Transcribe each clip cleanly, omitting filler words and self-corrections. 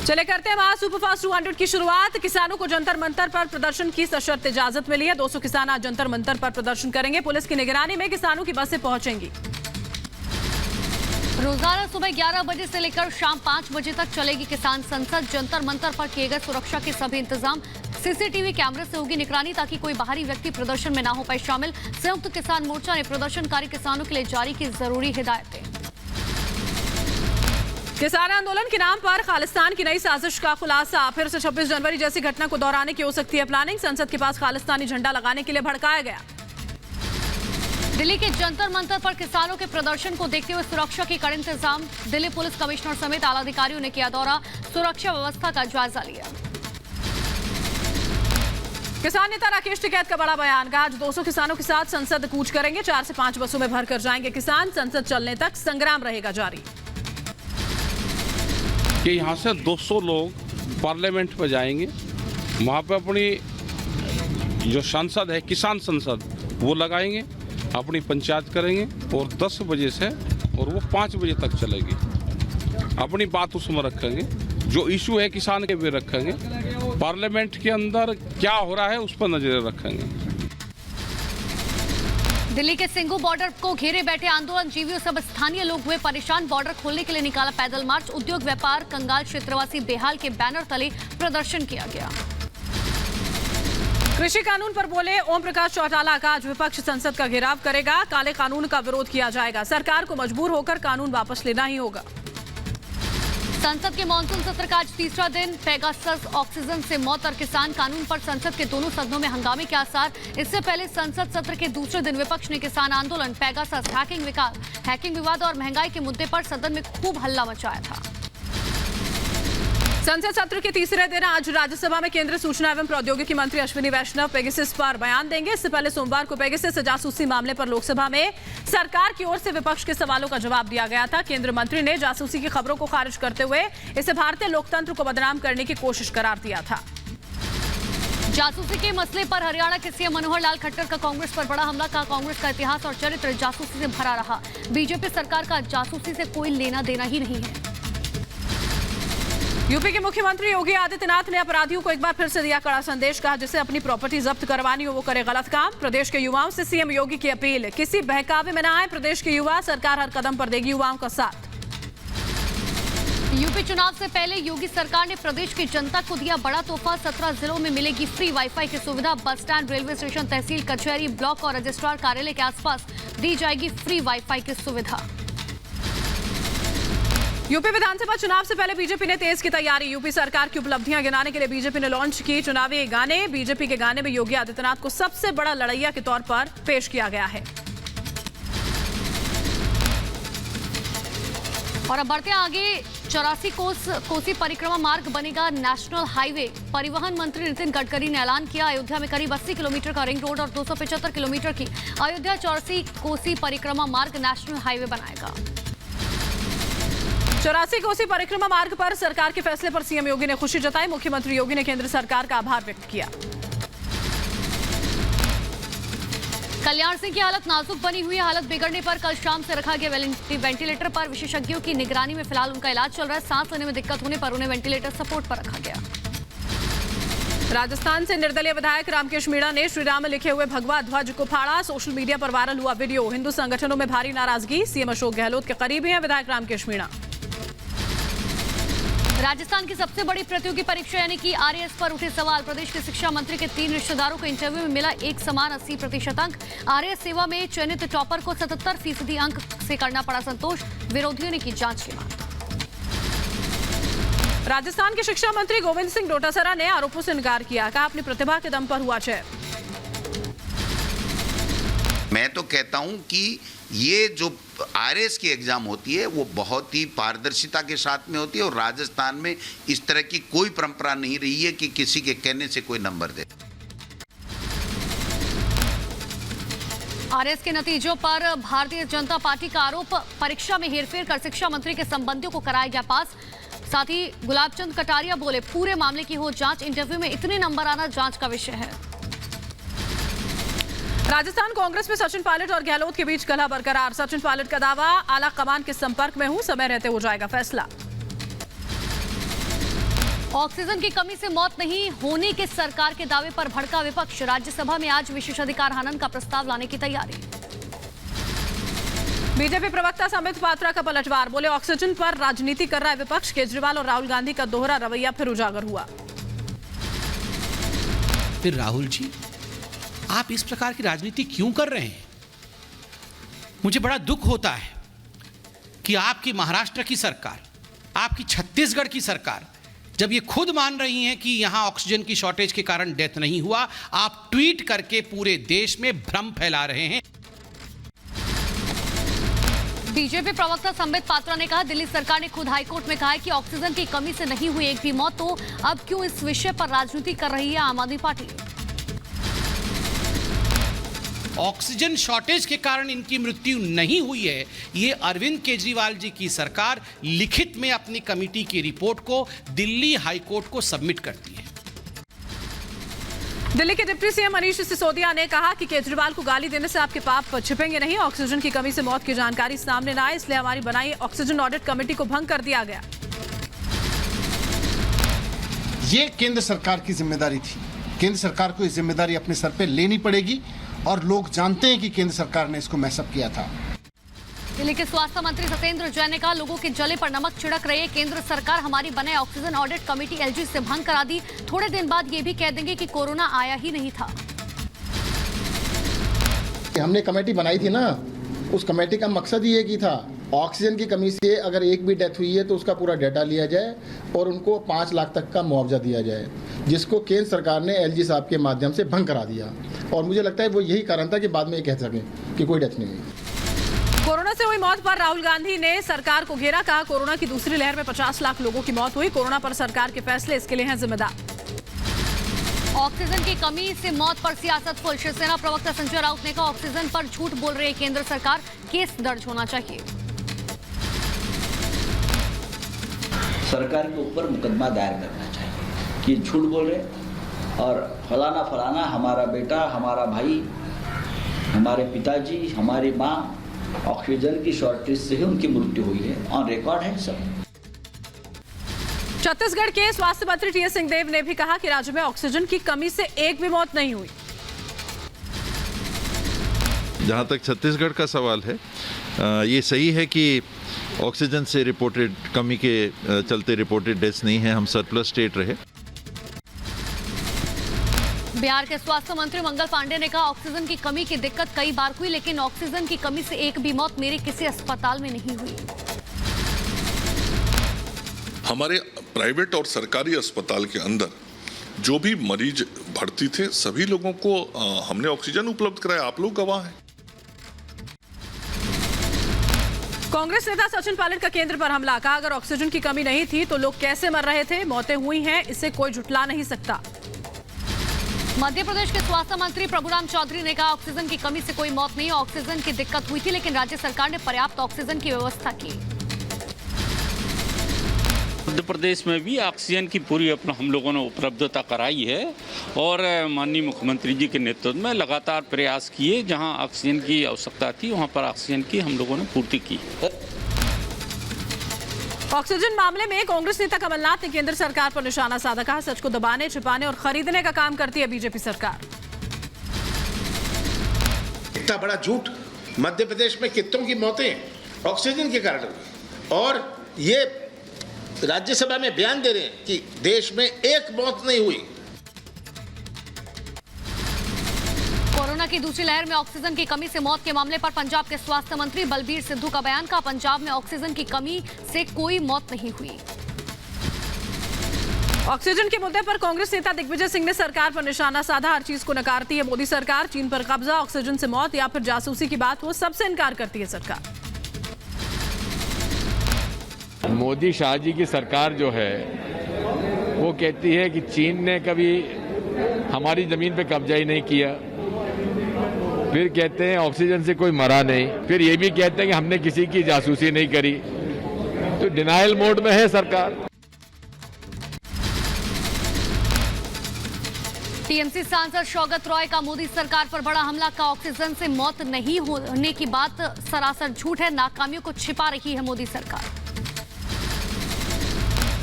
चले करते हैं वहां सुपरफास्ट 200 की शुरुआत। किसानों को जंतर मंतर पर प्रदर्शन की सशर्त इजाजत मिली है। 200 किसान आज जंतर मंतर पर प्रदर्शन करेंगे। पुलिस की निगरानी में किसानों की बसें पहुंचेंगी। रोजाना सुबह 11 बजे से लेकर शाम 5 बजे तक चलेगी किसान संसद। जंतर मंतर पर किए गए सुरक्षा के सभी इंतजाम। सीसीटीवी कैमरे से होगी निगरानी ताकि कोई बाहरी व्यक्ति प्रदर्शन में ना हो पाए शामिल। संयुक्त किसान मोर्चा ने प्रदर्शनकारी किसानों के लिए जारी की जरूरी हिदायतें। किसान आंदोलन के नाम पर खालिस्तान की नई साजिश का खुलासा। फिर से 26 जनवरी जैसी घटना को दोहराने की हो सकती है प्लानिंग। संसद के पास खालिस्तानी झंडा लगाने के लिए भड़काया गया। दिल्ली के जंतर मंतर पर किसानों के प्रदर्शन को देखते हुए सुरक्षा के कड़े इंतजाम। दिल्ली पुलिस कमिश्नर समेत आला अधिकारियों ने किया दौरा, सुरक्षा व्यवस्था का जायजा लिया। किसान नेता राकेश टिकैत का बड़ा बयान। कहा आज 200 किसानों के साथ संसद कूच करेंगे। 4 से 5 बसों में भरकर जाएंगे किसान। संसद चलने तक संग्राम रहेगा जारी। कि यहाँ से 200 लोग पार्लियामेंट पर जाएंगे, वहाँ पे अपनी जो संसद है किसान संसद वो लगाएंगे, अपनी पंचायत करेंगे और 10 बजे से और वो 5 बजे तक चलेगी। अपनी बात उसमें रखेंगे, जो इशू है किसान के भी रखेंगे, पार्लियामेंट के अंदर क्या हो रहा है उस पर नजर रखेंगे। दिल्ली के सिंघू बॉर्डर को घेरे बैठे आंदोलन जीवियों सब स्थानीय लोग हुए परेशान। बॉर्डर खोलने के लिए निकाला पैदल मार्च। उद्योग व्यापार कंगाल क्षेत्रवासी बेहाल के बैनर तले प्रदर्शन किया गया। कृषि कानून पर बोले ओम प्रकाश चौटाला। का आज विपक्ष संसद का घेराव करेगा। काले कानून का विरोध किया जाएगा। सरकार को मजबूर होकर कानून वापस लेना ही होगा। संसद के मानसून सत्र का आज तीसरा दिन। पेगासस ऑक्सीजन से मौत और किसान कानून पर संसद के दोनों सदनों में हंगामे के आसार। इससे पहले संसद सत्र के दूसरे दिन विपक्ष ने किसान आंदोलन, पेगासस, हैकिंग विवाद और महंगाई के मुद्दे पर सदन में खूब हल्ला मचाया था। संसद सत्र के तीसरे दिन आज राज्यसभा में केंद्रीय सूचना एवं प्रौद्योगिकी मंत्री अश्विनी वैष्णव पेगासस पर बयान देंगे। इससे पहले सोमवार को पेगासस जासूसी मामले पर लोकसभा में सरकार की ओर से विपक्ष के सवालों का जवाब दिया गया था। केंद्रीय मंत्री ने जासूसी की खबरों को खारिज करते हुए इसे भारतीय लोकतंत्र को बदनाम करने की कोशिश करार दिया था। जासूसी के मसले पर हरियाणा के सीएम मनोहर लाल खट्टर का कांग्रेस पर बड़ा हमला। का कांग्रेस का इतिहास और चरित्र जासूसी से भरा रहा। बीजेपी सरकार का जासूसी से कोई लेना देना ही नहीं है। यूपी के मुख्यमंत्री योगी आदित्यनाथ ने अपराधियों को एक बार फिर से दिया कड़ा संदेश। कहा जिसे अपनी प्रॉपर्टी जब्त करवानी हो वो करे गलत काम। प्रदेश के युवाओं से सीएम योगी की अपील। किसी बहकावे में न आए प्रदेश के युवा। सरकार हर कदम पर देगी युवाओं का साथ। यूपी चुनाव से पहले योगी सरकार ने प्रदेश की जनता को दिया बड़ा तोहफा। 17 जिलों में मिलेगी फ्री वाईफाई की सुविधा। बस स्टैंड, रेलवे स्टेशन, तहसील कचहरी, ब्लॉक और रजिस्ट्रार कार्यालय के आसपास दी जाएगी फ्री वाईफाई की सुविधा। यूपी विधानसभा चुनाव से पहले बीजेपी ने तेज की तैयारी। यूपी सरकार की उपलब्धियां गिनाने के लिए बीजेपी ने लॉन्च की चुनावी गाने। बीजेपी के गाने में योगी आदित्यनाथ को सबसे बड़ा लड़ैया के तौर पर पेश किया गया है। और अब बढ़ते आगे। 84 कोसी परिक्रमा मार्ग बनेगा नेशनल हाईवे। परिवहन मंत्री नितिन गडकरी ने ऐलान किया। अयोध्या में करीब 80 किलोमीटर का रिंग रोड और 275 किलोमीटर की अयोध्या 84 कोसी परिक्रमा मार्ग नेशनल हाईवे बनाएगा। 84 कोसी परिक्रमा मार्ग पर सरकार के फैसले पर सीएम योगी ने खुशी जताई। मुख्यमंत्री योगी ने केंद्र सरकार का आभार व्यक्त किया। कल्याण सिंह की हालत नाजुक बनी हुई है। हालत बिगड़ने पर कल शाम से रखा गया वेंटिलेटर पर। विशेषज्ञों की निगरानी में फिलहाल उनका इलाज चल रहा है। सांस लेने में दिक्कत होने पर उन्हें वेंटिलेटर सपोर्ट पर रखा गया। राजस्थान से निर्दलीय विधायक रामकेश मीणा ने श्रीराम में लिखे हुए भगवा ध्वज को फाड़ा। सोशल मीडिया पर वायरल हुआ वीडियो। हिंदू संगठनों में भारी नाराजगी। सीएम अशोक गहलोत के करीबी हैं विधायक रामकेश मीणा। राजस्थान की सबसे बड़ी प्रतियोगी परीक्षा यानी कि आरएएस पर उठे सवाल। प्रदेश के शिक्षा मंत्री के 3 रिश्तेदारों को इंटरव्यू में मिला एक समान 80% अंक। आरएएस सेवा में चयनित टॉपर को 77% अंक से करना पड़ा संतोष। विरोधियों ने की जांच की मांग। राजस्थान के शिक्षा मंत्री गोविंद सिंह डोटासरा ने आरोपों से इनकार किया। कहा अपनी प्रतिभा के दम पर हुआ चयन। मैं तो कहता हूं कि ये जो आरएएस की एग्जाम होती है वो बहुत ही पारदर्शिता के साथ में होती है और राजस्थान में इस तरह की कोई परंपरा नहीं रही है कि किसी के कहने से कोई नंबर दे। आरएएस के नतीजों पर भारतीय जनता पार्टी का आरोप। परीक्षा में हेरफेर कर शिक्षा मंत्री के संबंधियों को कराया गया पास। साथ ही गुलाबचंद कटारिया बोले पूरे मामले की हो जांच। इंटरव्यू में इतने नंबर आना जांच का विषय है। राजस्थान कांग्रेस में सचिन पायलट और गहलोत के बीच कलह बरकरार। सचिन पायलट का दावा, आला कमान के संपर्क में हूं, समय रहते हो जाएगा फैसला। ऑक्सीजन की कमी से मौत नहीं होने के सरकार के दावे पर भड़का विपक्ष। राज्यसभा में आज विशेषाधिकार हनन का प्रस्ताव लाने की तैयारी। बीजेपी प्रवक्ता संबित पात्रा का पलटवार, बोले ऑक्सीजन पर राजनीति कर रहा है विपक्ष। केजरीवाल और राहुल गांधी का दोहरा रवैया फिर उजागर हुआ। फिर राहुल जी, आप इस प्रकार की राजनीति क्यों कर रहे हैं? मुझे बड़ा दुख होता है कि आपकी महाराष्ट्र की सरकार, आपकी छत्तीसगढ़ की सरकार जब ये खुद मान रही हैं कि यहां ऑक्सीजन की शॉर्टेज के कारण डेथ नहीं हुआ, आप ट्वीट करके पूरे देश में भ्रम फैला रहे हैं। बीजेपी प्रवक्ता संबित पात्रा ने कहा, दिल्ली सरकार ने खुद हाईकोर्ट में कहा है कि ऑक्सीजन की कमी से नहीं हुई एक भी मौत, तो अब क्यों इस विषय पर राजनीति कर रही है आम आदमी पार्टी? ऑक्सीजन शॉर्टेज के कारण इनकी मृत्यु नहीं हुई है, ये अरविंद केजरीवाल जी की सरकार लिखित में अपनी कमेटी की रिपोर्ट को दिल्ली हाईकोर्ट को सबमिट करती है। दिल्ली के डिप्टी सीएम मनीष सिसोदिया ने कहा कि केजरीवाल को गाली देने से आपके पाप छिपेंगे नहीं। ऑक्सीजन की कमी से मौत की जानकारी सामने न आए, इसलिए हमारी बनाई ऑक्सीजन ऑडिट कमेटी को भंग कर दिया गया। ये केंद्र सरकार की जिम्मेदारी थी। केंद्र सरकार को ये जिम्मेदारी अपने सर पे लेनी पड़ेगी और लोग जानते हैं कि केंद्र सरकार ने इसको मैसअप किया था। दिल्ली के स्वास्थ्य मंत्री सत्येंद्र जैन ने कहा, लोगों के जले पर नमक छिड़क रही है केंद्र सरकार। हमारी बनाई ऑक्सीजन ऑडिट कमेटी एलजी से भंग करा दी। थोड़े दिन बाद ये भी कह देंगे कि कोरोना आया ही नहीं था। हमने कमेटी बनाई थी ना, उस कमेटी का मकसद ही एक ही था, ऑक्सीजन की कमी से अगर एक भी डेथ हुई है तो उसका पूरा डेटा लिया जाए और उनको 5 लाख तक का मुआवजा दिया जाए, जिसको केंद्र सरकार ने एलजी साहब के माध्यम से भंग करा दिया। और मुझे लगता है वो यही कारण था कि बाद में ये कह सकें कि कोई डेथ नहीं हुई। कोरोना से हुई मौत पर राहुल गांधी ने सरकार को घेरा, कहा कोरोना की दूसरी लहर में 50 लाख लोगों की मौत हुई। कोरोना पर सरकार के फैसले इसके लिए हैं जिम्मेदार। ऑक्सीजन की कमी से मौत पर सियासत फुल। शिवसेना प्रवक्ता संजय राउत ने कहा, ऑक्सीजन पर झूठ बोल रही है केंद्र सरकार, केस दर्ज होना चाहिए। सरकार के ऊपर मुकदमा दायर करना चाहिए कि झूठ बोल रहे और फलाना फलाना हमारा बेटा, हमारा भाई, हमारे पिताजी, हमारी माँ ऑक्सीजन की शॉर्टेज से ही उनकी मृत्यु हुई है। ऑन रिकॉर्ड है सब। छत्तीसगढ़ के स्वास्थ्य मंत्री टीएस सिंहदेव ने भी कहा कि राज्य में ऑक्सीजन की कमी से एक भी मौत नहीं हुई। जहां तक छत्तीसगढ़ का सवाल है, ये सही है कि ऑक्सीजन से रिपोर्टेड कमी के चलते रिपोर्टेड डेथ्स नहीं है। हम सरप्लस स्टेट रहे। बिहार के स्वास्थ्य मंत्री मंगल पांडे ने कहा, ऑक्सीजन की कमी की दिक्कत कई बार हुई, लेकिन ऑक्सीजन की कमी से एक भी मौत मेरे किसी अस्पताल में नहीं हुई। हमारे प्राइवेट और सरकारी अस्पताल के अंदर जो भी मरीज भर्ती थे, सभी लोगों को हमने ऑक्सीजन उपलब्ध कराया। आप लोग गवाह हैं। कांग्रेस नेता सचिन पायलट का केंद्र पर हमला, कहा अगर ऑक्सीजन की कमी नहीं थी तो लोग कैसे मर रहे थे? मौतें हुई हैं, इसे कोई झुठला नहीं सकता। मध्य प्रदेश के स्वास्थ्य मंत्री प्रभुराम चौधरी ने कहा, ऑक्सीजन की कमी से कोई मौत नहीं, ऑक्सीजन की दिक्कत हुई थी, लेकिन राज्य सरकार ने पर्याप्त ऑक्सीजन की व्यवस्था की। मध्य प्रदेश में भी ऑक्सीजन की पूरी अपना हम लोगों ने उपलब्धता कराई है और माननीय मुख्यमंत्री जी के नेतृत्व में लगातार प्रयास किए। जहां ऑक्सीजन की आवश्यकता थी वहां पर ऑक्सीजन की हम लोगों ने पूर्ति की। ऑक्सीजन मामले में कांग्रेस नेता कमलनाथ ने केंद्र सरकार पर निशाना साधा, कहा सच को दबाने, छिपाने और खरीदने का काम करती है बीजेपी सरकार। इतना बड़ा झूठ। मध्य प्रदेश में कितनों की मौतें ऑक्सीजन के कारण हुई और ये राज्यसभा में बयान दे रहे हैं कि देश में एक मौत नहीं हुई। कोरोना की दूसरी लहर में ऑक्सीजन की कमी से मौत के मामले पर पंजाब के स्वास्थ्य मंत्री बलबीर सिद्धू का बयान, का पंजाब में ऑक्सीजन की कमी से कोई मौत नहीं हुई। ऑक्सीजन के मुद्दे पर कांग्रेस नेता दिग्विजय सिंह ने सरकार पर निशाना साधा, हर चीज को नकारती है मोदी सरकार। चीन पर कब्जा, ऑक्सीजन से मौत या फिर जासूसी की बात हो, सबसे इनकार करती है सरकार। मोदी शाह जी की सरकार जो है वो कहती है कि चीन ने कभी हमारी जमीन पे कब्जा ही नहीं किया, फिर कहते हैं ऑक्सीजन से कोई मरा नहीं, फिर ये भी कहते हैं कि हमने किसी की जासूसी नहीं करी। तो डिनायल मोड में है सरकार। टीएमसी सांसद शौकत रॉय का मोदी सरकार पर बड़ा हमला, का ऑक्सीजन से मौत नहीं होने की बात सरासर झूठ है, नाकामियों को छिपा रही है मोदी सरकार।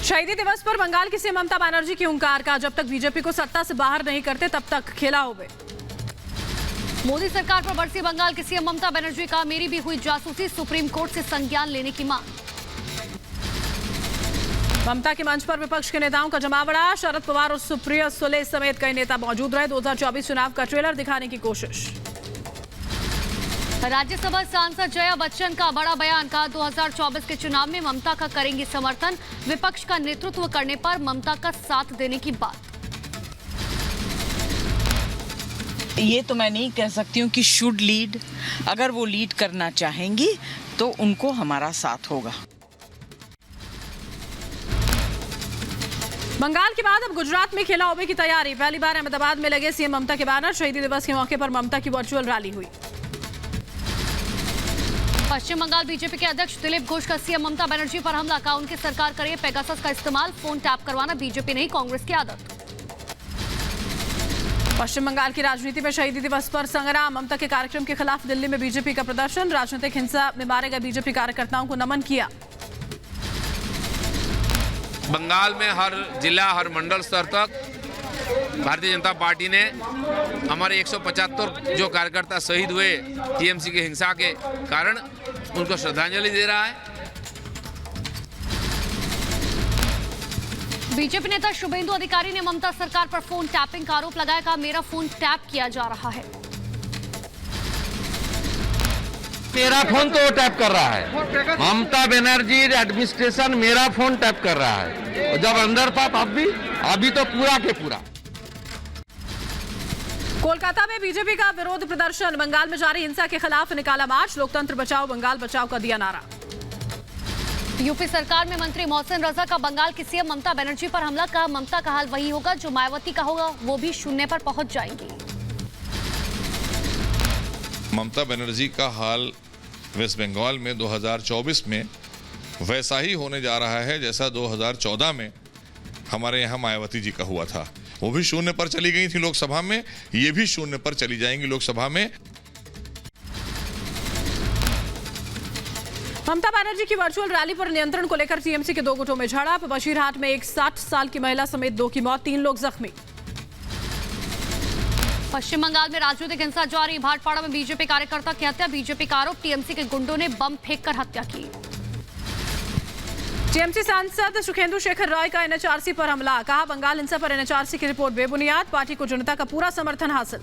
शहीदी दिवस पर बंगाल की सीएम ममता बनर्जी की हुंकार का, जब तक बीजेपी को सत्ता से बाहर नहीं करते तब तक खेला होवे। मोदी सरकार पर बरसी बंगाल की सीएम ममता बनर्जी का, मेरी भी हुई जासूसी, सुप्रीम कोर्ट से संज्ञान लेने की मांग। ममता के मंच पर विपक्ष के नेताओं का जमावड़ा, शरद पवार और सुप्रिया सुले समेत कई नेता मौजूद रहे। 2024 चुनाव का ट्रेलर दिखाने की कोशिश। राज्यसभा सांसद जया बच्चन का बड़ा बयान, कहा 2024 के चुनाव में ममता का करेंगी समर्थन, विपक्ष का नेतृत्व करने पर ममता का साथ देने की बात। ये तो मैं नहीं कह सकती हूँ कि शुड लीड, अगर वो लीड करना चाहेंगी तो उनको हमारा साथ होगा। बंगाल के बाद अब गुजरात में खेला होवे की तैयारी। पहली बार अहमदाबाद में लगे सीएम ममता के बैनर। शहीदी दिवस के मौके पर ममता की वर्चुअल रैली हुई। पश्चिम बंगाल बीजेपी के अध्यक्ष दिलीप घोष का सीएम ममता बनर्जी पर हमला, कहा उनकी सरकार करे पेगासस का इस्तेमाल, फोन टैप करवाना बीजेपी नहीं कांग्रेस की आदत। पश्चिम बंगाल की राजनीति में शहीदी दिवस पर संग्राम, ममता के कार्यक्रम के खिलाफ दिल्ली में बीजेपी का प्रदर्शन, राजनीतिक हिंसा में मारे गए बीजेपी कार्यकर्ताओं को नमन किया। बंगाल में हर जिला हर मंडल स्तर तक भारतीय जनता पार्टी ने हमारे 175 जो कार्यकर्ता शहीद हुए टीएमसी की हिंसा के कारण उनको श्रद्धांजलि दे रहा है। बीजेपी नेता शुभेंदु अधिकारी ने ममता सरकार पर फोन टैपिंग का आरोप लगाया, कहा मेरा फोन टैप किया जा रहा है। मेरा फोन तो टैप कर रहा है, ममता बनर्जी एडमिनिस्ट्रेशन मेरा फोन टैप कर रहा है, और जब अंदर था तब भी, अभी तो पूरा के पूरा। कोलकाता में बीजेपी का विरोध प्रदर्शन, बंगाल में जारी हिंसा के खिलाफ निकाला मार्च, लोकतंत्र बचाओ बंगाल बचाओ का दिया नारा। यूपी सरकार में मंत्री मोहसिन रजा का बंगाल की सीएम ममता बनर्जी पर हमला, कहा ममता का हाल वही होगा जो मायावती का होगा, वो भी शून्य पर पहुंच जाएंगी। ममता बनर्जी का हाल वेस्ट बंगाल में 2024 में वैसा ही होने जा रहा है जैसा 2014 में हमारे यहाँ मायावती जी का हुआ था। वो भी शून्य पर चली गई थी लोकसभा में, ये भी शून्य पर चली जाएंगी लोकसभा में। ममता बनर्जी की वर्चुअल रैली पर नियंत्रण को लेकर टीएमसी के दो गुटों में झड़प, बशीरहाट में एक 60 साल की महिला समेत 2 की मौत, 3 लोग जख्मी। पश्चिम बंगाल में राजनीतिक हिंसा जारी, भाटपाड़ा में बीजेपी कार्यकर्ता की हत्या, बीजेपी का आरोप टीएमसी के गुंडों ने बम फेंककर हत्या की। टीएमसी सांसद सुखेंदु शेखर रॉय का एनएचआरसी पर हमला, कहा बंगाल हिंसा पर एनएचआरसी की रिपोर्ट बेबुनियाद, पार्टी को जनता का पूरा समर्थन हासिल।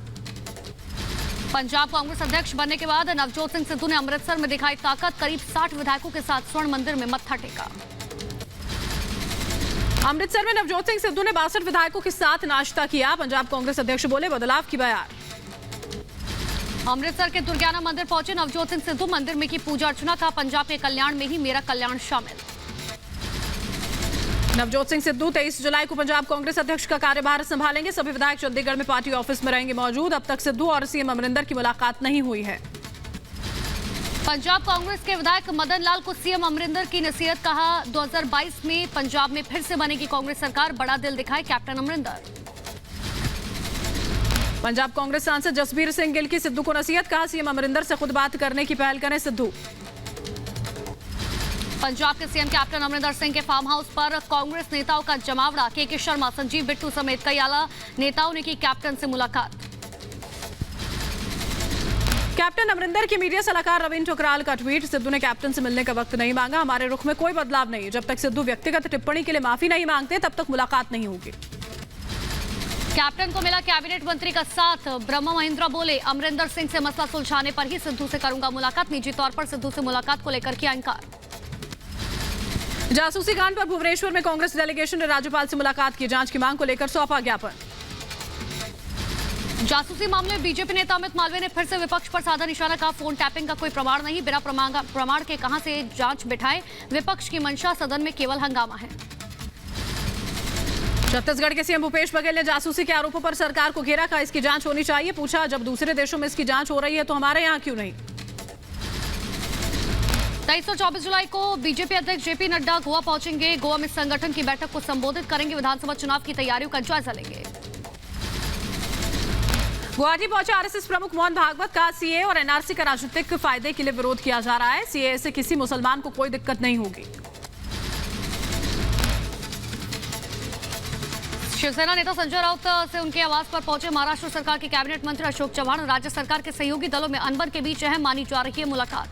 पंजाब कांग्रेस अध्यक्ष बनने के बाद नवजोत सिंह सिद्धू ने अमृतसर में दिखाई ताकत, करीब 60 विधायकों के साथ स्वर्ण मंदिर में मत्था टेका। अमृतसर में नवजोत सिंह सिद्धू ने 62 विधायकों के साथ नाश्ता किया, पंजाब कांग्रेस अध्यक्ष बोले बदलाव की बयार। अमृतसर के दुर्गियाना मंदिर पहुंचे नवजोत सिंह सिद्धू, मंदिर में की पूजा अर्चना, कहा पंजाब के कल्याण में ही मेरा कल्याण शामिल। नवजोत सिंह सिद्धू 23 जुलाई को पंजाब कांग्रेस अध्यक्ष का कार्यभार संभालेंगे, सभी विधायक चंडीगढ़ में पार्टी ऑफिस में रहेंगे मौजूद। अब तक सिद्धू और सीएम अमरिंदर की मुलाकात नहीं हुई है। पंजाब कांग्रेस के विधायक मदन लाल को सीएम अमरिंदर की नसीहत, कहा 2022 में पंजाब में फिर से बनेगी कांग्रेस सरकार, बड़ा दिल दिखाए कैप्टन अमरिंदर। पंजाब कांग्रेस सांसद जसबीर सिंह गिल की सिद्धू को नसीहत, कहा सीएम अमरिंदर से खुद बात करने की पहल करें सिद्धू। पंजाब के सीएम कैप्टन अमरिंदर सिंह के फार्म हाउस पर कांग्रेस नेताओं का जमावड़ा, के शर्मा, संजीव बिट्टू समेत कई आला नेताओं ने की कैप्टन से मुलाकात। कैप्टन अमरिंदर की मीडिया सलाहकार रविंद्र ठुकराल का ट्वीट, सिद्धू ने कैप्टन से मिलने का वक्त नहीं मांगा, हमारे रुख में कोई बदलाव नहीं, जब तक सिद्धू व्यक्तिगत टिप्पणी के लिए माफी नहीं मांगते तब तक मुलाकात नहीं होगी। कैप्टन को मिला कैबिनेट मंत्री का साथ, ब्रह्मा महिंद्रा बोले अमरिंदर सिंह से मसला सुलझाने पर ही सिद्धू से करूंगा मुलाकात, निजी तौर पर सिद्धू से मुलाकात को लेकर किया इंकार। जासूसी कांड पर भुवनेश्वर में कांग्रेस डेलीगेशन ने राज्यपाल से मुलाकात की, जांच की मांग को लेकर सौंपा ज्ञापन। जासूसी मामले में बीजेपी नेता अमित मालवीय ने फिर से विपक्ष पर साधा निशाना, कहा फोन टैपिंग का कोई प्रमाण नहीं, बिना प्रमाण के कहां से जांच बिठाए, विपक्ष की मंशा सदन में केवल हंगामा है। छत्तीसगढ़ के सीएम भूपेश बघेल ने जासूसी के आरोपों पर सरकार को घेरा, कहा इसकी जांच होनी चाहिए, पूछा जब दूसरे देशों में इसकी जांच हो रही है तो हमारे यहाँ क्यों नहीं। 23 और 24 जुलाई को बीजेपी अध्यक्ष जेपी नड्डा गोवा पहुंचेंगे, गोवा में संगठन की बैठक को संबोधित करेंगे, विधानसभा चुनाव की तैयारियों का जायजा लेंगे। गुवाहाटी पहुंचे आरएसएस प्रमुख मोहन भागवत, का सीए और एनआरसी का राजनीतिक फायदे के लिए विरोध किया जा रहा है, सीए से किसी मुसलमान को कोई दिक्कत नहीं होगी। शिवसेना नेता संजय राउत से उनके आवास पर पहुंचे महाराष्ट्र सरकार के कैबिनेट मंत्री अशोक चव्हाण। राज्य सरकार के सहयोगी दलों में अनबन के बीच अहम मानी जा रही है मुलाकात।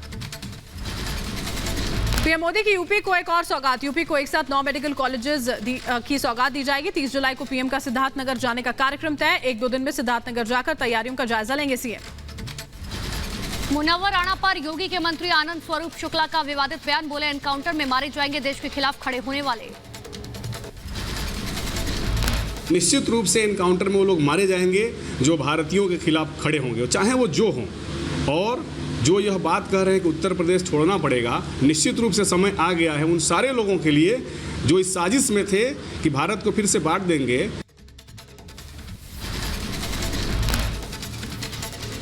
पीएम मोदी की यूपी को एक और सौगात। यूपी को एक साथ 9 मेडिकल कॉलेजेस की सौगात दी जाएगी। 30 जुलाई को पीएम का सिद्धार्थनगर जाने का कार्यक्रम तय। 1-2 दिन में सिद्धार्थनगर जाकर तैयारियों का जायजा लेंगे सीएम। मुनव्वर राणा पर योगी के मंत्री आनंद स्वरूप शुक्ला का विवादित बयान। बोले एनकाउंटर में मारे जाएंगे देश के खिलाफ खड़े होने वाले। निश्चित रूप से एनकाउंटर में वो लोग मारे जाएंगे जो भारतीयों के खिलाफ खड़े होंगे, चाहे वो जो हों। और जो यह बात कह रहे हैं कि उत्तर प्रदेश छोड़ना पड़ेगा, निश्चित रूप से समय आ गया है उन सारे लोगों के लिए जो इस साजिश में थे कि भारत को फिर से बांट देंगे।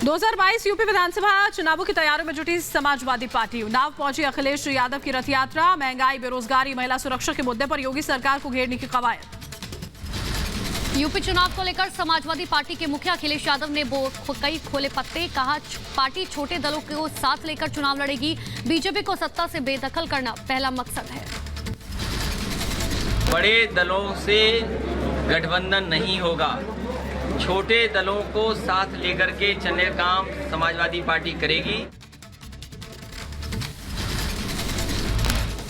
2022 यूपी विधानसभा चुनावों की तैयारियों में जुटी समाजवादी पार्टी। उन्नाव पहुंची अखिलेश यादव की रथ यात्रा। महंगाई, बेरोजगारी, महिला सुरक्षा के मुद्दे पर योगी सरकार को घेरने की कवायद। यूपी चुनाव को लेकर समाजवादी पार्टी के मुखिया अखिलेश यादव ने कई खोले पत्ते। कहा पार्टी छोटे दलों को साथ लेकर चुनाव लड़ेगी। बीजेपी को सत्ता से बेदखल करना पहला मकसद है। बड़े दलों से गठबंधन नहीं होगा, छोटे दलों को साथ लेकर के चलने का काम समाजवादी पार्टी करेगी।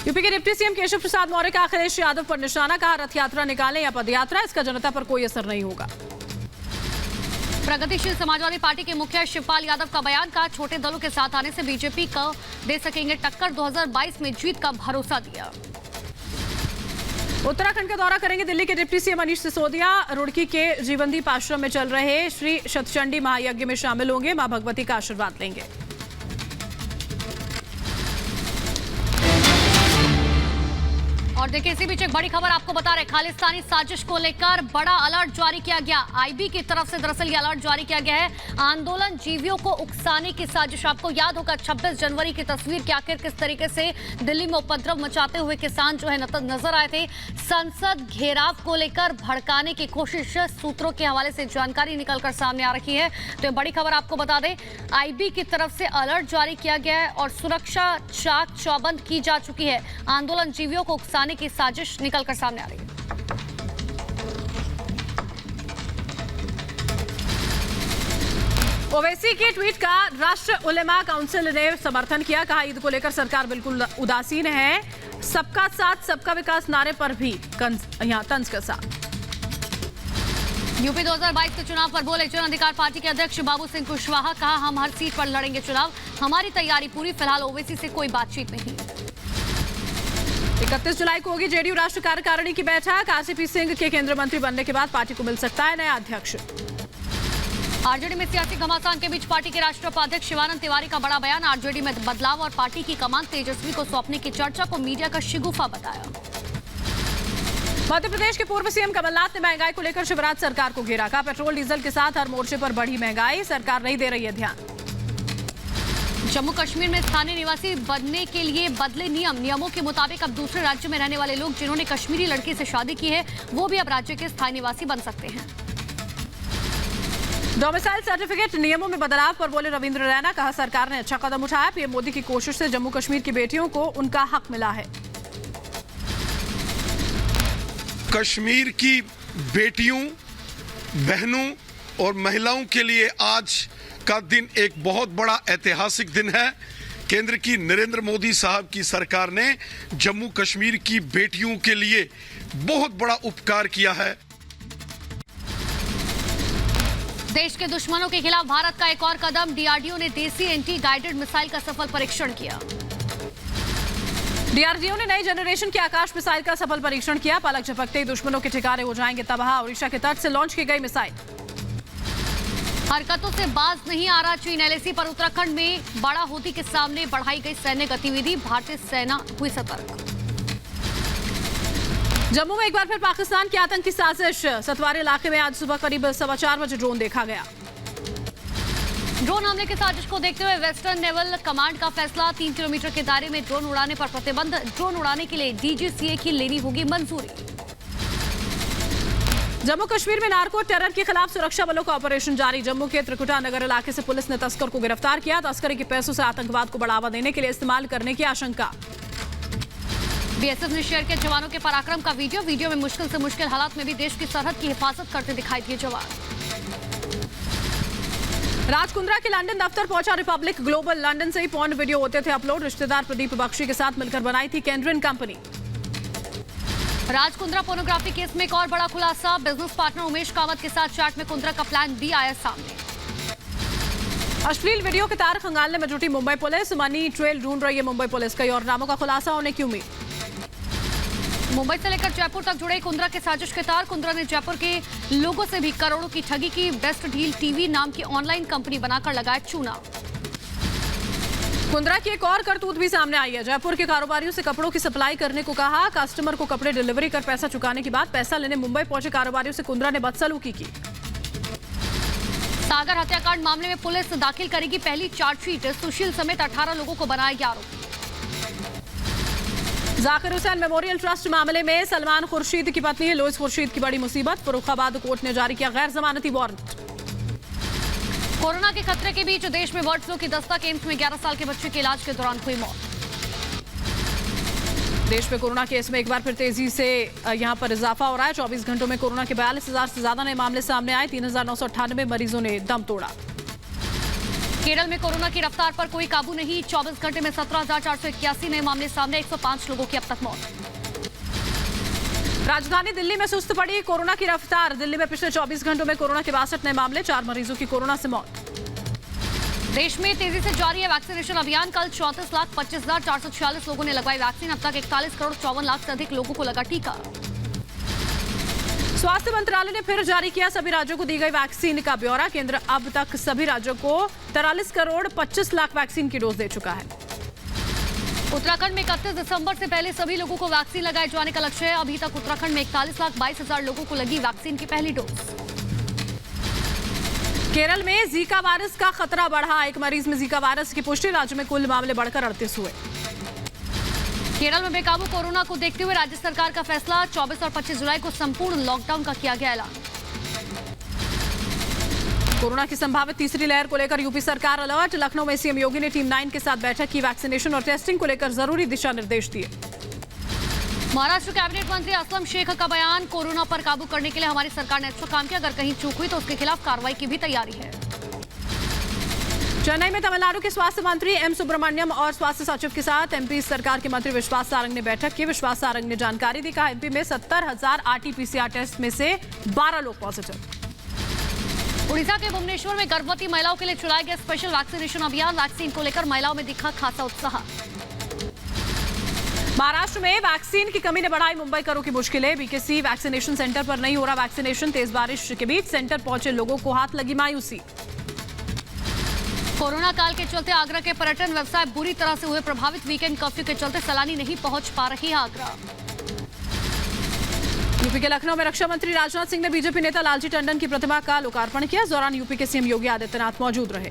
यूपी के डिप्टी सीएम केशव प्रसाद मौर्य का अखिलेश यादव पर निशाना। कहा रथ यात्रा निकालें या पदयात्रा, इसका जनता पर कोई असर नहीं होगा। प्रगतिशील समाजवादी पार्टी के मुखिया शिवपाल यादव का बयान। कहा छोटे दलों के साथ आने से बीजेपी को दे सकेंगे टक्कर। 2022 में जीत का भरोसा दिया। उत्तराखंड का दौरा करेंगे दिल्ली के डिप्टी सीएम मनीष सिसोदिया। रुड़की के जीवनदीप आश्रम में चल रहे श्री शतचंडी महायज्ञ में शामिल होंगे। मां भगवती का आशीर्वाद लेंगे। और देखिए इसी बीच एक बड़ी खबर आपको बता रहे, खालिस्तानी साजिश को लेकर बड़ा अलर्ट जारी किया गया। आईबी की तरफ से दरअसल ये अलर्ट जारी किया गया है। आंदोलन जीवियों को उकसाने की साजिश। आपको याद होगा 26 जनवरी की तस्वीर कि आखिर किस तरीके से दिल्ली में उपद्रव मचाते हुए किसान जो है नजर आए थे। संसद घेराव को लेकर भड़काने की कोशिश, सूत्रों के हवाले से जानकारी निकलकर सामने आ रही है। तो बड़ी खबर आपको बता दें, आईबी की तरफ से अलर्ट जारी किया गया है और सुरक्षा चाक चौबंद की जा चुकी है। आंदोलन जीवियों को उकसाने की साजिश निकलकर सामने आ रही है। ओवैसी के ट्वीट का राष्ट्र उलेमा काउंसिल ने समर्थन किया। कहा ईद को लेकर सरकार बिल्कुल उदासीन है। सबका साथ सबका विकास नारे पर भी यहां तंज कसा। यूपी 2022 के चुनाव पर बोले जन अधिकार पार्टी के अध्यक्ष बाबू सिंह कुशवाहा। कहा हम हर सीट पर लड़ेंगे चुनाव, हमारी तैयारी पूरी। फिलहाल ओवैसी से कोई बातचीत नहीं। 31 जुलाई को होगी जेडीयू राष्ट्रीय कार्यकारिणी की बैठक। आरसीपी सिंह के केंद्रीय मंत्री बनने के बाद पार्टी को मिल सकता है नया अध्यक्ष। आरजेडी में सियासी घमासान के बीच पार्टी के राष्ट्रीय उपाध्यक्ष शिवानंद तिवारी का बड़ा बयान। आरजेडी में बदलाव और पार्टी की कमान तेजस्वी को सौंपने की चर्चा को मीडिया का शिगुफा बताया। मध्य प्रदेश के पूर्व सीएम कमलनाथ ने महंगाई को लेकर शिवराज सरकार को घेरा। कहा पेट्रोल डीजल के साथ हर मोर्चे पर बढ़ी महंगाई, सरकार नहीं दे रही है ध्यान। जम्मू कश्मीर में स्थानीय निवासी बनने के लिए बदले नियमों के मुताबिक अब दूसरे राज्य में रहने वाले लोग जिन्होंने कश्मीरी लड़की से शादी की है वो भी अब राज्य के स्थायी निवासी बन सकते हैं। डोमिसाइल सर्टिफिकेट नियमों में बदलाव पर बोले रविंद्र रैना। कहा सरकार ने अच्छा कदम उठाया। पीएम मोदी की कोशिश से जम्मू कश्मीर की बेटियों को उनका हक मिला है। कश्मीर की बेटियों, बहनों और महिलाओं के लिए आज का दिन एक बहुत बड़ा ऐतिहासिक दिन है। केंद्र की नरेंद्र मोदी साहब की सरकार ने जम्मू कश्मीर की बेटियों के लिए बहुत बड़ा उपकार किया है। देश के दुश्मनों के खिलाफ भारत का एक और कदम। डीआरडीओ ने देसी एंटी गाइडेड मिसाइल का सफल परीक्षण किया। डीआरडीओ ने नई जनरेशन की आकाश मिसाइल का सफल परीक्षण किया। पलक झपकते ही दुश्मनों के ठिकाने हो जाएंगे तबाह। ओडिशा के तट से लॉन्च की गई मिसाइल। हरकतों से बाज नहीं आ रहा चीन। एलएसी पर उत्तराखंड में बड़ा होती के सामने बढ़ाई गई सैन्य गतिविधि। भारतीय सेना हुई सतर्क। जम्मू में एक बार फिर पाकिस्तान की आतंकी साजिश। सतवारी इलाके में आज सुबह करीब 4:15 बजे ड्रोन देखा गया। ड्रोन हमले की साजिश को देखते हुए वेस्टर्न नेवल कमांड का फैसला। 3 किलोमीटर के दायरे में ड्रोन उड़ाने पर प्रतिबंध। ड्रोन उड़ाने के लिए डीजीसीए की लेनी होगी मंजूरी। जम्मू कश्मीर में नार्को टेरर के खिलाफ सुरक्षा बलों का ऑपरेशन जारी। जम्मू के त्रिकुटा नगर इलाके से पुलिस ने तस्कर को गिरफ्तार किया। तस्करी के पैसों से आतंकवाद को बढ़ावा देने के लिए इस्तेमाल करने की आशंका। बीएसएफ ने शेयर किया जवानों के पराक्रम का वीडियो में मुश्किल से मुश्किल हालात में भी देश की सरहद की हिफाजत करते दिखाई दिए जवान। राज कुंद्रा के लंदन दफ्तर पहुंचा रिपब्लिक ग्लोबल। लंदन से ही पॉर्न वीडियो होते थे अपलोड। रिश्तेदार प्रदीप बख्शी के साथ मिलकर बनाई थी केंद्रीय company. Raj Kundra pornography case में एक और बड़ा खुलासा। बिजनेस पार्टनर उमेश कामत के साथ चैट में कुंद्रा का प्लान भी आया सामने। अश्लील वीडियो के तार खंगालने में जुटी मुंबई पुलिस। मनी ट्रेल ढूंढ रही है मुंबई पुलिस। कई और नामों का खुलासा होने की उम्मीद। मुंबई से लेकर जयपुर तक जुड़े कुंद्रा के साजिश के तार। कुंद्रा ने जयपुर के लोगों से भी करोड़ों की ठगी की। बेस्ट डील टीवी नाम की ऑनलाइन कंपनी बनाकर लगाया चूना। कुंद्रा की एक और करतूत भी सामने आई है। जयपुर के कारोबारियों से कपड़ों की सप्लाई करने को कहा। कस्टमर को कपड़े डिलीवरी कर पैसा चुकाने के बाद पैसा लेने मुंबई पहुंचे कारोबारियों से कुंद्रा ने बदसलूकी की। सागर हत्याकांड मामले में पुलिस दाखिल करेगी पहली चार्जशीट। सुशील समेत 18 लोगों को बनाएगा आरोपी। जाकिर हुसैन मेमोरियल ट्रस्ट मामले में सलमान खुर्शीद की पत्नी लोइस खुर्शीद की बड़ी मुसीबत। फर्रुखाबाद कोर्ट ने जारी किया गैर जमानती वारंट। कोरोना के खतरे के बीच देश में बर्ड फ्लू की दस्तक। एम्स में 11 साल के बच्चे के इलाज के दौरान हुई मौत। देश में कोरोना केस में एक बार फिर तेजी से यहां पर इजाफा हो रहा है। 24 घंटों में कोरोना के 42,000 से ज्यादा नए मामले सामने आए। 3,998 मरीजों ने दम तोड़ा। केरल में कोरोना की रफ्तार पर कोई काबू नहीं। 24 घंटे में 17,481 नए मामले सामने। 105 लोगों की अब तक मौत। राजधानी दिल्ली में सुस्त पड़ी कोरोना की रफ्तार। दिल्ली में पिछले 24 घंटों में कोरोना के 62 नए मामले। 4 मरीजों की कोरोना से मौत। देश में तेजी से जारी है वैक्सीनेशन अभियान। कल 34,25,446 लोगों ने लगवाई वैक्सीन। अब तक 41,54,00,000 से अधिक लोगों को लगा टीका। स्वास्थ्य मंत्रालय ने फिर जारी किया सभी राज्यों को दी गई वैक्सीन का ब्यौरा। केंद्र अब तक सभी राज्यों को 43,25,00,000 वैक्सीन की डोज दे चुका है। उत्तराखंड में 31 दिसंबर से पहले सभी लोगों को वैक्सीन लगाए जाने का लक्ष्य है। अभी तक उत्तराखंड में 41,22,000 लोगों को लगी वैक्सीन की पहली डोज। केरल में जीका वायरस का खतरा बढ़ा। एक मरीज में जीका वायरस की पुष्टि। राज्य में कुल मामले बढ़कर 38 हुए। केरल में बेकाबू कोरोना को देखते हुए राज्य सरकार का फैसला। 24 और 25 जुलाई को संपूर्ण लॉकडाउन का किया गया ऐलान। कोरोना की संभावित तीसरी लहर को लेकर यूपी सरकार अलर्ट। लखनऊ में सीएम योगी ने टीम 9 के साथ बैठक की। वैक्सीनेशन और टेस्टिंग को लेकर जरूरी दिशा निर्देश दिए। महाराष्ट्र कैबिनेट मंत्री असलम शेख का बयान। कोरोना पर काबू करने के लिए हमारी सरकार ने अच्छा काम किया। अगर कहीं चूक हुई तो उसके खिलाफ कार्रवाई की भी तैयारी है। चेन्नई में तमिलनाडु के स्वास्थ्य मंत्री एम सुब्रमण्यम और स्वास्थ्य सचिव के साथ एमपी सरकार के मंत्री विश्वास सारंग ने बैठक की। विश्वास सारंग ने जानकारी दी। कहा एमपी में 70,000 RT-PCR टेस्ट में से 12 लोग पॉजिटिव। उड़ीसा के भुवनेश्वर में गर्भवती महिलाओं के लिए चलाया गया स्पेशल वैक्सीनेशन अभियान। वैक्सीन को लेकर महिलाओं में दिखा खासा उत्साह। महाराष्ट्र में वैक्सीन की कमी ने बढ़ाई मुंबईकरों की मुश्किलें। बीकेसी वैक्सीनेशन सेंटर पर नहीं हो रहा वैक्सीनेशन। तेज बारिश के बीच सेंटर पहुंचे लोगों को हाथ लगी मायूसी। कोरोना काल के चलते आगरा के पर्यटन व्यवसाय बुरी तरह से हुए प्रभावित। वीकेंड कर्फ्यू के चलते सैलानी नहीं पहुंच पा रही है आगरा। यूपी के लखनऊ में रक्षा मंत्री राजनाथ सिंह ने बीजेपी नेता लालजी टंडन की प्रतिमा का लोकार्पण किया। इस दौरान यूपी के सीएम योगी आदित्यनाथ मौजूद रहे।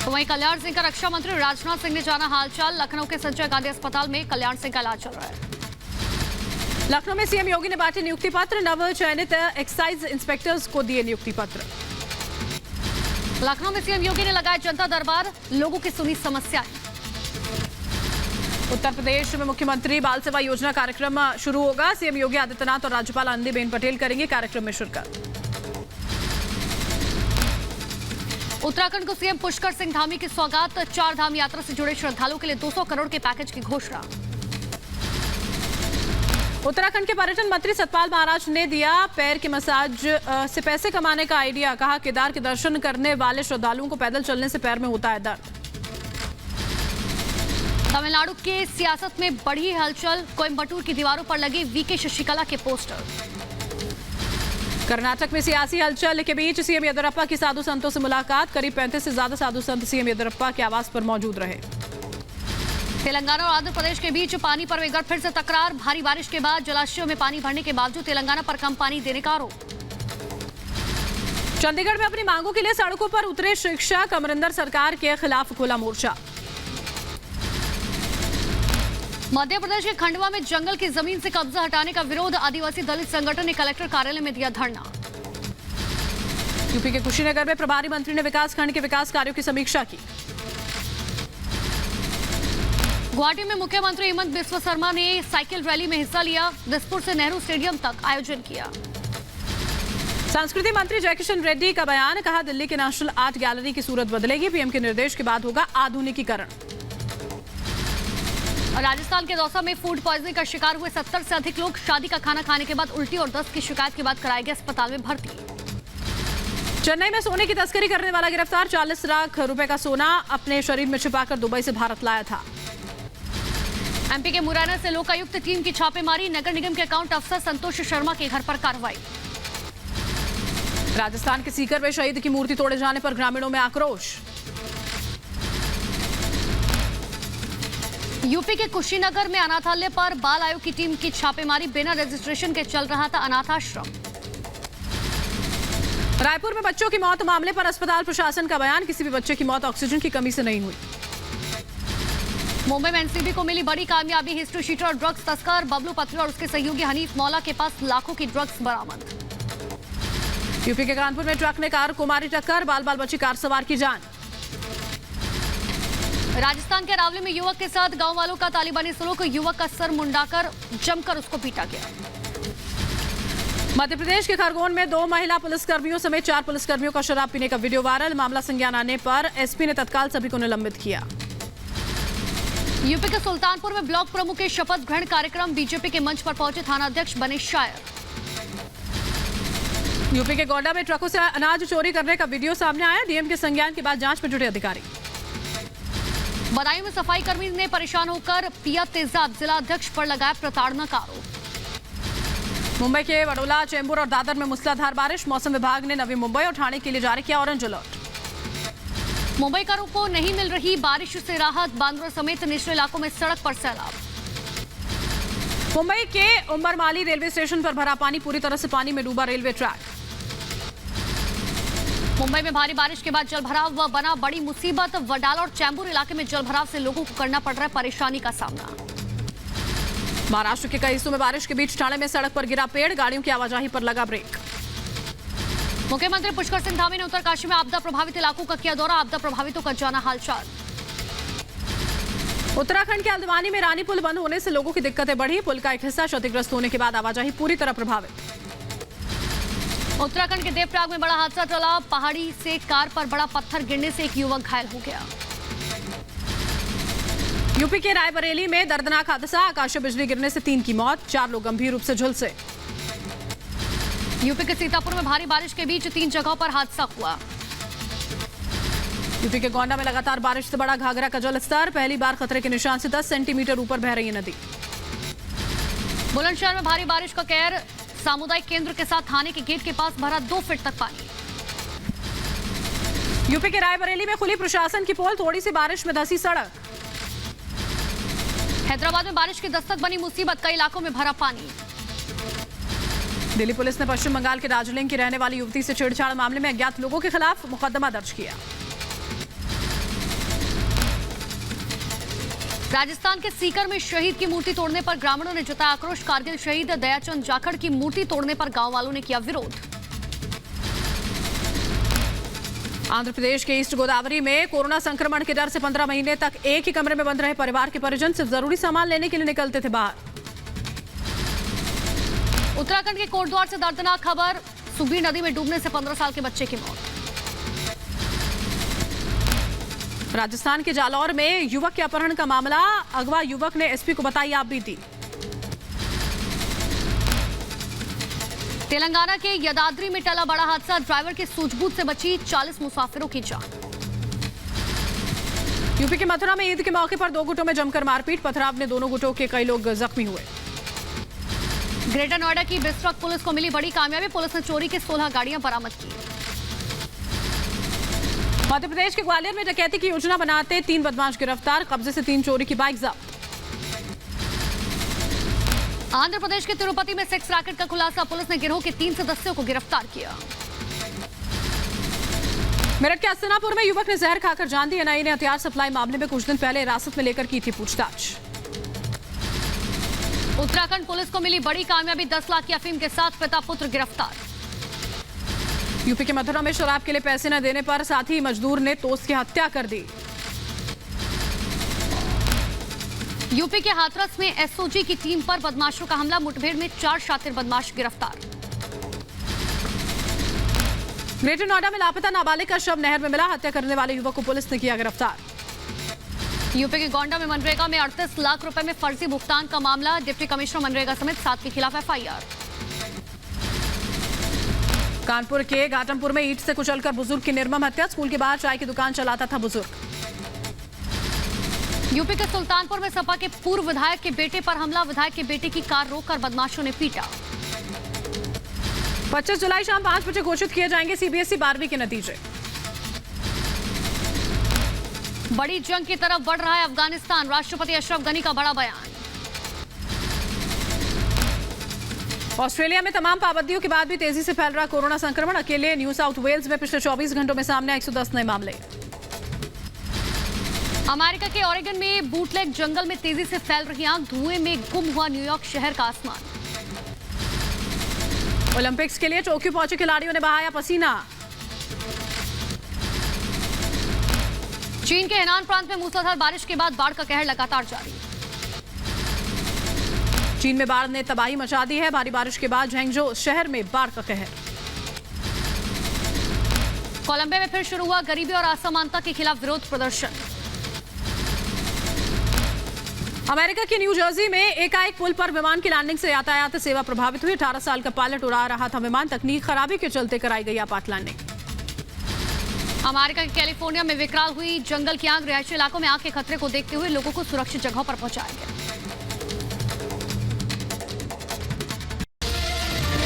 तो वहीं कल्याण सिंह का रक्षा मंत्री राजनाथ सिंह ने जाना हालचाल। लखनऊ के संजय गांधी अस्पताल में कल्याण सिंह का इलाज चल रहा है। लखनऊ में सीएम योगी ने बांटे नियुक्ति पत्र। नव चयनित एक्साइज इंस्पेक्टर्स को दिए नियुक्ति पत्र। लखनऊ में सीएम योगी ने लगाया जनता दरबार। लोगों की सुनी समस्याएं। उत्तर प्रदेश में मुख्यमंत्री बाल सेवा योजना कार्यक्रम शुरू होगा। सीएम योगी आदित्यनाथ और राज्यपाल आनंदीबेन पटेल करेंगे कार्यक्रम में शिरकत। उत्तराखंड को सीएम पुष्कर सिंह धामी की सौगात। 4 धाम यात्रा से जुड़े श्रद्धालुओं के लिए 200 करोड़ के पैकेज की घोषणा। उत्तराखंड के पर्यटन मंत्री सतपाल महाराज ने दिया पैर के मसाज से पैसे कमाने का आइडिया। कहा केदार के दर्शन करने वाले श्रद्धालुओं को पैदल चलने से पैर में होता है दर्द। तमिलनाडु के सियासत में बढ़ी हलचल। कोयम्बटूर की दीवारों पर लगे वीके शशिकला के पोस्टर। कर्नाटक में सियासी हलचल के बीच सीएम येदियुरप्पा की साधु संतों से मुलाकात। करीब 35 से ज्यादा साधु संत सीएम येदियुरप्पा के आवास पर मौजूद रहे। तेलंगाना और आंध्र प्रदेश के बीच पानी पर एक बार फिर से तकरार। भारी बारिश के बाद जलाशयों में पानी भरने के बावजूद तेलंगाना पर कम पानी देने का आरोप। चंडीगढ़ में अपनी मांगों के लिए सड़कों पर उतरे शिक्षक। अमरिंदर सरकार के खिलाफ खुला मोर्चा। मध्य प्रदेश के खंडवा में जंगल की जमीन से कब्जा हटाने का विरोध। आदिवासी दलित संगठन ने कलेक्टर कार्यालय में दिया धरना। यूपी के कुशीनगर में प्रभारी मंत्री ने विकास खंड के विकास कार्यों की समीक्षा की। गुवाहाटी में मुख्यमंत्री हेमंत बिस्वा शर्मा ने साइकिल रैली में हिस्सा लिया। दिसपुर से नेहरू स्टेडियम तक आयोजन किया। संस्कृति मंत्री जयकिशन रेड्डी का बयान, कहा दिल्ली के नेशनल आर्ट गैलरी की सूरत बदलेगी, पीएम के निर्देश के बाद होगा आधुनिकीकरण। राजस्थान के दौसा में फूड पॉइजनिंग का शिकार हुए 70 से अधिक लोग शादी का खाना खाने के बाद उल्टी और दस्त की शिकायत के बाद कराए गए अस्पताल में भर्ती। चेन्नई में सोने की तस्करी करने वाला गिरफ्तार, 40 लाख रुपए का सोना अपने शरीर में छिपाकर दुबई से भारत लाया था। एमपी के मुरैना से लोकायुक्त टीम की छापेमारी, नगर निगम के अकाउंट अफसर संतोष शर्मा के घर पर कार्रवाई। राजस्थान के सीकर में शहीद की मूर्ति तोड़े जाने पर ग्रामीणों में आक्रोश। यूपी के कुशीनगर में अनाथालय पर बाल आयोग की टीम की छापेमारी, बिना रजिस्ट्रेशन के चल रहा था अनाथाश्रम। रायपुर में बच्चों की मौत मामले पर अस्पताल प्रशासन का बयान, किसी भी बच्चे की मौत ऑक्सीजन की कमी से नहीं हुई। मुंबई में एनसीबी को मिली बड़ी कामयाबी, हिस्ट्री शीटर और ड्रग्स तस्कर बबलू पत्री और उसके सहयोगी हनीफ मौला के पास लाखों की ड्रग्स बरामद। यूपी के कानपुर में ट्रक ने कार को मारी टक्कर, बाल बाल बची कार सवार की जान। राजस्थान के रावली में युवक के साथ गांव वालों का तालिबानी सलूक, युवक का सर मुंडाकर जमकर उसको पीटा गया। मध्य प्रदेश के खरगोन में 2 महिला पुलिसकर्मियों समेत 4 पुलिसकर्मियों का शराब पीने का वीडियो वायरल, मामला संज्ञान आने पर एसपी ने तत्काल सभी को निलंबित किया। यूपी के सुल्तानपुर में ब्लॉक प्रमुख के शपथ ग्रहण कार्यक्रम, बीजेपी के मंच पर पहुंचे थानाध्यक्ष बने शायर। यूपी के गोंडा में ट्रकों से अनाज चोरी करने का वीडियो सामने आया, डीएम के संज्ञान के बाद जांच में जुटे अधिकारी। बदायूं में सफाई कर्मी ने परेशान होकर पिया तेजाब, जिला अध्यक्ष पर लगाया प्रताड़ना का आरोप। मुंबई के वडोला, चेंबूर और दादर में मूसलाधार बारिश, मौसम विभाग ने नवी मुंबई और ठाणे के लिए जारी किया ऑरेंज अलर्ट। मुंबईकरों को नहीं मिल रही बारिश से राहत, बांद्रा समेत निचले इलाकों में सड़क पर सैलाब। मुंबई के उम्बरमाली रेलवे स्टेशन पर भरा पानी, पूरी तरह से पानी में डूबा रेलवे ट्रैक। मुंबई में भारी बारिश के बाद जलभराव व बना बड़ी मुसीबत, वडाला और चैंबूर इलाके में जलभराव से लोगों को करना पड़ रहा है परेशानी का सामना। महाराष्ट्र के कई हिस्सों में बारिश के बीच ठाणे में सड़क पर गिरा पेड़, गाड़ियों की आवाजाही पर लगा ब्रेक। मुख्यमंत्री पुष्कर सिंह धामी ने उत्तरकाशी में आपदा प्रभावित इलाकों का किया दौरा, आपदा प्रभावितों का जाना हालचाल। उत्तराखंड के हल्द्वानी में रानी पुल बंद होने से लोगों की दिक्कतें बढ़ी, पुल का एक हिस्सा क्षतिग्रस्त होने के बाद आवाजाही पूरी तरह प्रभावित। उत्तराखंड के देवप्रयाग में बड़ा हादसा टला, पहाड़ी से कार पर बड़ा पत्थर गिरने से एक युवक घायल हो गया। यूपी के रायबरेली में दर्दनाक हादसा, आकाशीय बिजली गिरने से 3 की मौत, 4 लोग गंभीर रूप से झुलसे। यूपी के सीतापुर में भारी बारिश के बीच 3 जगहों पर हादसा हुआ। यूपी के गोंडा में लगातार बारिश से बढ़ा घाघरा का जलस्तर, पहली बार खतरे के निशान से 10 सेंटीमीटर ऊपर बह रही है नदी। बुलंदशहर में भारी बारिश का कहर, सामुदायिक केंद्र के साथ थाने के गेट के पास भरा 2 फीट तक पानी। यूपी के रायबरेली में खुली प्रशासन की पोल, थोड़ी सी बारिश में धंसी सड़क। हैदराबाद में बारिश की दस्तक बनी मुसीबत, कई इलाकों में भरा पानी। दिल्ली पुलिस ने पश्चिम बंगाल के दार्जिलिंग की रहने वाली युवती से छेड़छाड़ मामले में अज्ञात लोगों के खिलाफ मुकदमा दर्ज किया। राजस्थान के सीकर में शहीद की मूर्ति तोड़ने पर ग्रामीणों ने जताया आक्रोश, कारगिल शहीद दयाचंद जाखड़ की मूर्ति तोड़ने पर गांव वालों ने किया विरोध। आंध्र प्रदेश के ईस्ट गोदावरी में कोरोना संक्रमण के डर से 15 महीने तक एक ही कमरे में बंद रहे परिवार के परिजन सिर्फ जरूरी सामान लेने के लिए निकलते थे बाहर। उत्तराखंड के कोटद्वार से दर्दनाक खबर, सुबीर नदी में डूबने से 15 साल के बच्चे की मौत। राजस्थान के जालौर में युवक के अपहरण का मामला, अगवा युवक ने एसपी को बताई आप बीती। तेलंगाना के यदाद्री में टला बड़ा हादसा, ड्राइवर की सूझबूझ से बची 40 मुसाफिरों की जान। यूपी के मथुरा में ईद के मौके पर 2 गुटों में जमकर मारपीट, पथराव में दोनों गुटों के कई लोग जख्मी हुए। ग्रेटर नोएडा की बिस्ट्रक पुलिस को मिली बड़ी कामयाबी, पुलिस ने चोरी की 16 गाड़ियां बरामद की। मध्य प्रदेश के ग्वालियर में डकैती की योजना बनाते 3 बदमाश गिरफ्तार, कब्जे से 3 चोरी की बाइक जब्त। आंध्र प्रदेश के तिरुपति में सेक्स रैकेट का खुलासा, पुलिस ने गिरोह के 3 सदस्यों को गिरफ्तार किया। मेरठ के हस्तिनापुर में युवक ने जहर खाकर जान दी, एनआईए ने हथियार सप्लाई मामले में कुछ दिन पहले हिरासत में लेकर की थी पूछताछ। उत्तराखंड पुलिस को मिली बड़ी कामयाबी, 10 लाख की अफीम के साथ पिता पुत्र गिरफ्तार। यूपी के मथुरा में शराब के लिए पैसे न देने पर साथी मजदूर ने दोस्त की हत्या कर दी। यूपी के हाथरस में एसओजी की टीम पर बदमाशों का हमला, मुठभेड़ में 4 शातिर बदमाश गिरफ्तार। ग्रेटर नोएडा में लापता नाबालिग का शव नहर में मिला, हत्या करने वाले युवक को पुलिस ने किया गिरफ्तार। यूपी के गोंडा में मनरेगा में 38 लाख रुपए में फर्जी भुगतान का मामला, डिप्टी कमिश्नर मनरेगा समेत 7 के खिलाफ एफआईआर। कानपुर के घाटमपुर में ईंट से कुचलकर बुजुर्ग की निर्मम हत्या, स्कूल के बाहर चाय की दुकान चलाता था बुजुर्ग। यूपी के सुल्तानपुर में सपा के पूर्व विधायक के बेटे पर हमला, विधायक के बेटे की कार रोककर बदमाशों ने पीटा। 25 जुलाई शाम 5 बजे घोषित किए जाएंगे सीबीएसई 12वीं के नतीजे। बड़ी जंग की तरफ बढ़ रहा है अफगानिस्तान, राष्ट्रपति अशरफ गनी का बड़ा बयान। ऑस्ट्रेलिया में तमाम पाबंदियों के बाद भी तेजी से फैल रहा कोरोना संक्रमण, अकेले न्यू साउथ वेल्स में पिछले 24 घंटों में सामने 110 नए मामले। अमेरिका के ओरेगन में बूटलेग जंगल में तेजी से फैल रही आग, धुएं में गुम हुआ न्यूयॉर्क शहर का आसमान। ओलंपिक्स के लिए टोक्यो पहुंचे खिलाड़ियों ने बहाया पसीना। चीन के हेनान प्रांत में मूसलाधार बारिश के बाद बाढ़ का कहर लगातार जारी। चीन में बाढ़ ने तबाही मचा दी है, भारी बारिश के बाद झेंगजो शहर में बाढ़ का कहर। कोलंबिया में फिर शुरू हुआ गरीबी और असमानता के खिलाफ विरोध प्रदर्शन। अमेरिका के न्यू जर्सी में एकाएक पुल पर विमान की लैंडिंग से यातायात सेवा प्रभावित हुई। 18 साल का पायलट उड़ा रहा था विमान, तकनीक खराबी के चलते कराई गई आपात लैंडिंग। अमेरिका के कैलिफोर्निया में विकराल हुई जंगल की आग, रिहायशी इलाकों में आग के खतरे को देखते हुए लोगों को सुरक्षित जगहों पर पहुंचाया गया।